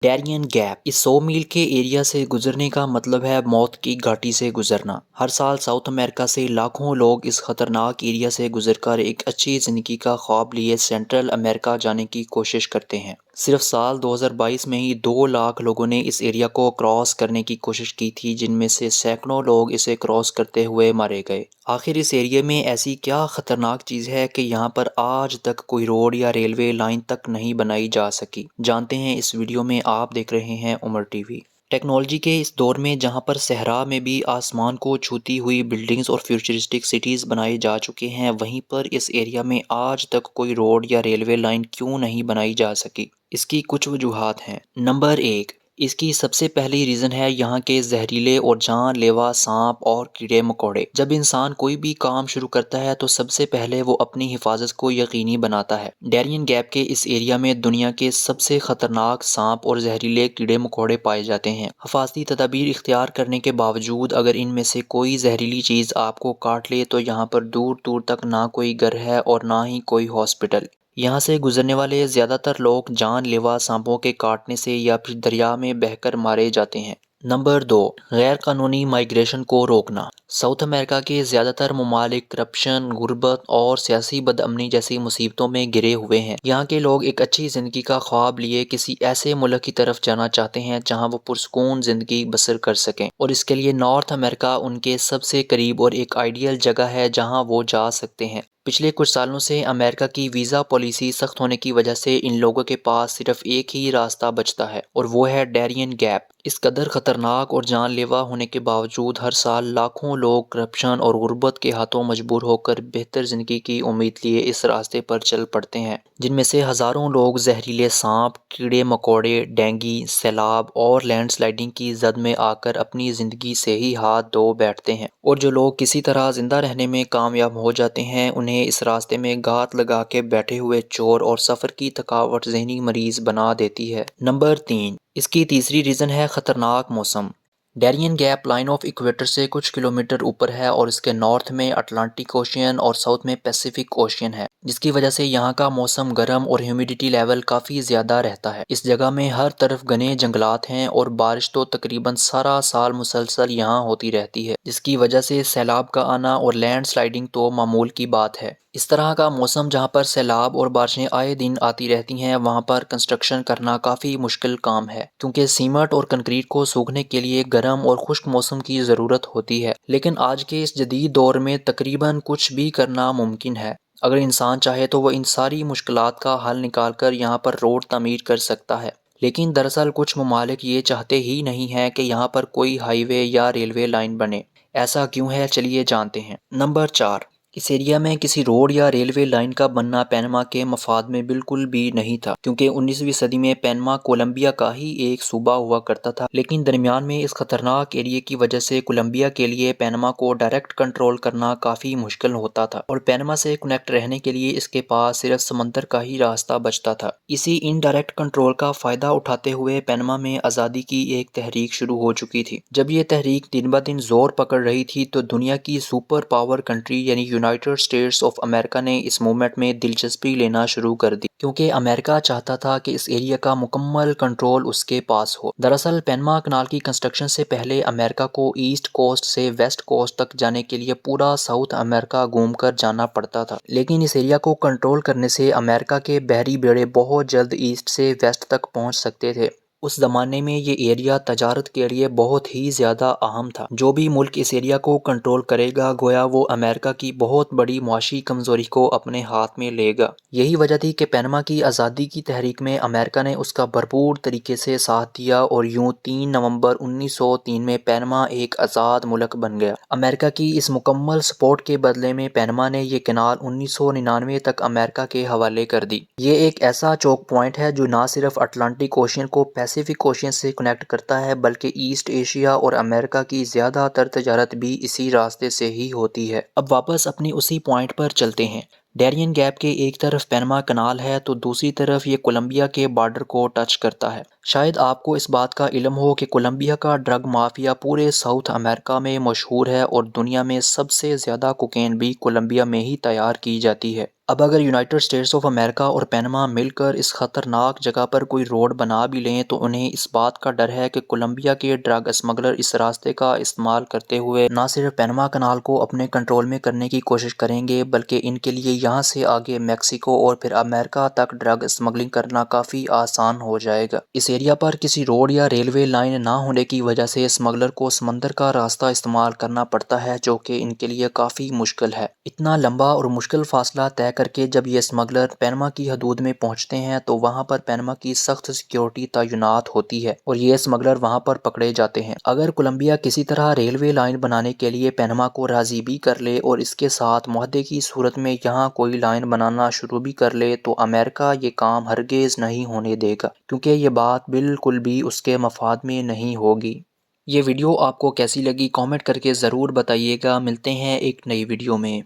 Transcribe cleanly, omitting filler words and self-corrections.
ڈیرین gap اس 100 میل کے area سے گزرنے کا مطلب ہے موت کی گھاٹی سے گزرنا۔ ہر سال ساؤتھ امریکہ سے لاکھوں لوگ اس خطرناک ایریا سے گزر کر ایک اچھی زندگی کا خواب لیے سینٹرل امریکہ جانے کی کوشش کرتے ہیں۔ صرف سال 2022 میں ہی 2 لاکھ لوگوں نے اس ایریا کو کراس کرنے کی کوشش کی تھی، جن میں سے سینکڑوں لوگ اسے کراس کرتے ہوئے مارے گئے۔ آخر اس ایریا میں ایسی کیا خطرناک چیز ہے کہ یہاں پر آج تک کوئی روڈ یا ریلوے لائن تک نہیں بنائی جا سکی؟ جانتے ہیں اس ویڈیو میں۔ آپ دیکھ رہے ہیں عمر ٹی وی۔ ٹیکنالوجی کے اس دور میں جہاں پر صحرا میں بھی آسمان کو چھوتی ہوئی بلڈنگز اور فیوچرسٹک سٹیز بنائے جا چکے ہیں، وہیں پر اس ایریا میں آج تک کوئی روڈ یا ریلوے لائن کیوں نہیں بنائی جا سکی؟ اس کی کچھ وجوہات ہیں۔ نمبر 1، اس کی سب سے پہلی ریزن ہے یہاں کے زہریلے اور جان لیوا سانپ اور کیڑے مکوڑے۔ جب انسان کوئی بھی کام شروع کرتا ہے تو سب سے پہلے وہ اپنی حفاظت کو یقینی بناتا ہے۔ ڈیرین گیپ کے اس ایریا میں دنیا کے سب سے خطرناک سانپ اور زہریلے کیڑے مکوڑے پائے جاتے ہیں۔ حفاظتی تدابیر اختیار کرنے کے باوجود اگر ان میں سے کوئی زہریلی چیز آپ کو کاٹ لے تو یہاں پر دور دور تک نہ کوئی گھر ہے اور نہ ہی کوئی ہاسپٹل۔ یہاں سے گزرنے والے زیادہ تر لوگ جان لیوا سانپوں کے کاٹنے سے یا پھر دریا میں بہہ کر مارے جاتے ہیں۔ نمبر 2، غیر قانونی مائیگریشن کو روکنا۔ ساؤتھ امریکہ کے زیادہ تر ممالک کرپشن، غربت اور سیاسی بدامنی جیسی مصیبتوں میں گھرے ہوئے ہیں۔ یہاں کے لوگ ایک اچھی زندگی کا خواب لیے کسی ایسے ملک کی طرف جانا چاہتے ہیں جہاں وہ پرسکون زندگی بسر کر سکیں، اور اس کے لیے نارتھ امریکہ ان کے سب سے قریب اور ایک آئیڈیل جگہ ہے جہاں وہ جا سکتے ہیں۔ پچھلے کچھ سالوں سے امریکہ کی ویزا پالیسی سخت ہونے کی وجہ سے ان لوگوں کے پاس صرف ایک ہی راستہ بچتا ہے، اور وہ ہے ڈیرین گیپ۔ اس قدر خطرناک اور جان لیوا ہونے کے باوجود ہر سال لاکھوں لوگ کرپشن اور غربت کے ہاتھوں مجبور ہو کر بہتر زندگی کی امید لیے اس راستے پر چل پڑتے ہیں، جن میں سے ہزاروں لوگ زہریلے سانپ، کیڑے مکوڑے، ڈینگی، سیلاب اور لینڈ سلائڈنگ کی زد میں آ کر اپنی زندگی سے ہی ہاتھ دھو بیٹھتے ہیں، اور جو لوگ کسی طرح زندہ رہنے میں کامیاب ہو جاتے ہیں انہیں اس راستے میں گھات لگا کے بیٹھے ہوئے چور اور سفر کی تھکاوٹ ذہنی مریض بنا دیتی ہے۔ نمبر 3، اس کی تیسری ریزن ہے خطرناک موسم۔ ڈیرین گیپ لائن آف ایکویٹر سے کچھ کلومیٹر اوپر ہے اور اس کے نارتھ میں اٹلانٹک اوشین اور ساؤتھ میں پیسیفک اوشین ہے، جس کی وجہ سے یہاں کا موسم گرم اور ہیومیڈیٹی لیول کافی زیادہ رہتا ہے۔ اس جگہ میں ہر طرف گھنے جنگلات ہیں اور بارش تو تقریباً سارا سال مسلسل یہاں ہوتی رہتی ہے، جس کی وجہ سے سیلاب کا آنا اور لینڈ سلائڈنگ تو معمول کی بات ہے۔ اس طرح کا موسم جہاں پر سیلاب اور بارشیں آئے دن آتی رہتی ہیں، وہاں پر کنسٹرکشن کرنا کافی مشکل کام ہے، کیونکہ سیمنٹ اور کنکریٹ کو سوکھنے کے لیے گرم اور خشک موسم کی ضرورت ہوتی ہے۔ لیکن آج کے اس جدید دور میں تقریباً کچھ بھی کرنا ممکن ہے۔ اگر انسان چاہے تو وہ ان ساری مشکلات کا حل نکال کر یہاں پر روڈ تعمیر کر سکتا ہے، لیکن دراصل کچھ ممالک یہ چاہتے ہی نہیں ہیں کہ یہاں پر کوئی ہائی وے یا ریلوے لائن بنے۔ ایسا کیوں ہے، چلیے جانتے ہیں۔ نمبر 4، اس ایریا میں کسی روڈ یا ریلوے لائن کا بننا پینما کے مفاد میں بالکل بھی نہیں تھا، کیونکہ 19ویں صدی میں پینما کولمبیا کا ہی ایک صوبہ ہوا کرتا تھا، لیکن درمیان میں اس خطرناک ایریا کی وجہ سے کولمبیا کے لیے پینما کو ڈائریکٹ کنٹرول کرنا کافی مشکل ہوتا تھا، اور پینما سے کنیکٹ رہنے کے لیے اس کے پاس صرف سمندر کا ہی راستہ بچتا تھا۔ اسی انڈائریکٹ کنٹرول کا فائدہ اٹھاتے ہوئے پینما میں آزادی کی ایک تحریک شروع ہو چکی تھی۔ جب یہ تحریک دن بہ دن زور پکڑ رہی تھی تو دنیا کی سپر پاور کنٹری یعنی یونائیٹڈ اسٹیٹس آف امریکہ نے اس موومنٹ میں دلچسپی لینا شروع کر دی، کیونکہ امریکہ چاہتا تھا کہ اس ایریا کا مکمل کنٹرول اس کے پاس ہو۔ دراصل پینما کنال کی کنسٹرکشن سے پہلے امریکہ کو ایسٹ کوسٹ سے ویسٹ کوسٹ تک جانے کے لیے پورا ساؤتھ امریکہ گھوم کر جانا پڑتا تھا، لیکن اس ایریا کو کنٹرول کرنے سے امریکہ کے بحری بیڑے بہت جلد ایسٹ سے ویسٹ تک پہنچ سکتے تھے۔ اس زمانے میں یہ ایریا تجارت کے لیے بہت ہی زیادہ اہم تھا۔ جو بھی ملک اس ایریا کو کنٹرول کرے گا گویا وہ امریکہ کی بہت بڑی معاشی کمزوری کو اپنے ہاتھ میں لے گا۔ یہی وجہ تھی کہ پینما کی آزادی کی تحریک میں امریکہ نے اس کا بھرپور طریقے سے ساتھ دیا، اور یوں 3 نومبر 1903 میں پینما ایک آزاد ملک بن گیا۔ امریکہ کی اس مکمل سپورٹ کے بدلے میں پینما نے یہ کنال 1999 تک امریکہ کے حوالے کر دی۔ یہ ایک ایسا چوک پوائنٹ ہے جو نہ صرف اٹلانٹک اوشین کو پیسیفک اوشین سے کنیکٹ کرتا ہے بلکہ ایسٹ ایشیا اور امریکہ کی زیادہ تر تجارت بھی اسی راستے سے ہی ہوتی ہے۔ اب واپس اپنی اسی پوائنٹ پر چلتے ہیں۔ ڈیرین گیپ کے ایک طرف پینما کنال ہے تو دوسری طرف یہ کولمبیا کے بارڈر کو ٹچ کرتا ہے۔ شاید آپ کو اس بات کا علم ہو کہ کولمبیا کا ڈرگ مافیا پورے ساؤتھ امریکہ میں مشہور ہے اور دنیا میں سب سے زیادہ کوکین بھی کولمبیا میں ہی تیار کی جاتی ہے۔ اب اگر یونائٹڈ اسٹیٹس آف امریکہ اور پینما مل کر اس خطرناک جگہ پر کوئی روڈ بنا بھی لیں تو انہیں اس بات کا ڈر ہے کہ کولمبیا کے ڈرگ اسمگلر اس راستے کا استعمال کرتے ہوئے نہ صرف پینما کنال کو اپنے کنٹرول میں کرنے کی کوشش کریں گے بلکہ ان کے لیے یہاں سے آگے میکسیکو اور پھر امریکہ تک ڈرگ اسمگلنگ کرنا کافی آسان ہو جائے گا۔ اس ایریا پر کسی روڈ یا ریلوے لائن نہ ہونے کی وجہ سے اسمگلر کو سمندر کا راستہ استعمال کرنا پڑتا ہے جو کہ ان کے لیے کافی مشکل ہے۔ اتنا لمبا اور مشکل فاصلہ طے کر کے جب یہ اسمگلر پینما کی حدود میں پہنچتے ہیں تو وہاں پر پینما کی سخت سیکیورٹی تعینات ہوتی ہے اور یہ اسمگلر وہاں پر پکڑے جاتے ہیں۔ اگر کولمبیا کسی طرح ریلوے لائن بنانے کے لیے پینما کو راضی بھی کر لے اور اس کے ساتھ معاہدے کی صورت میں یہاں کوئی لائن بنانا شروع بھی کر لے تو امریکہ یہ کام ہرگز نہیں ہونے دے گا کیونکہ یہ بات بالکل بھی اس کے مفاد میں نہیں ہوگی۔ یہ ویڈیو آپ کو کیسی لگی کامنٹ کر کے ضرور بتائیے گا۔ ملتے ہیں ایک نئی ویڈیو میں۔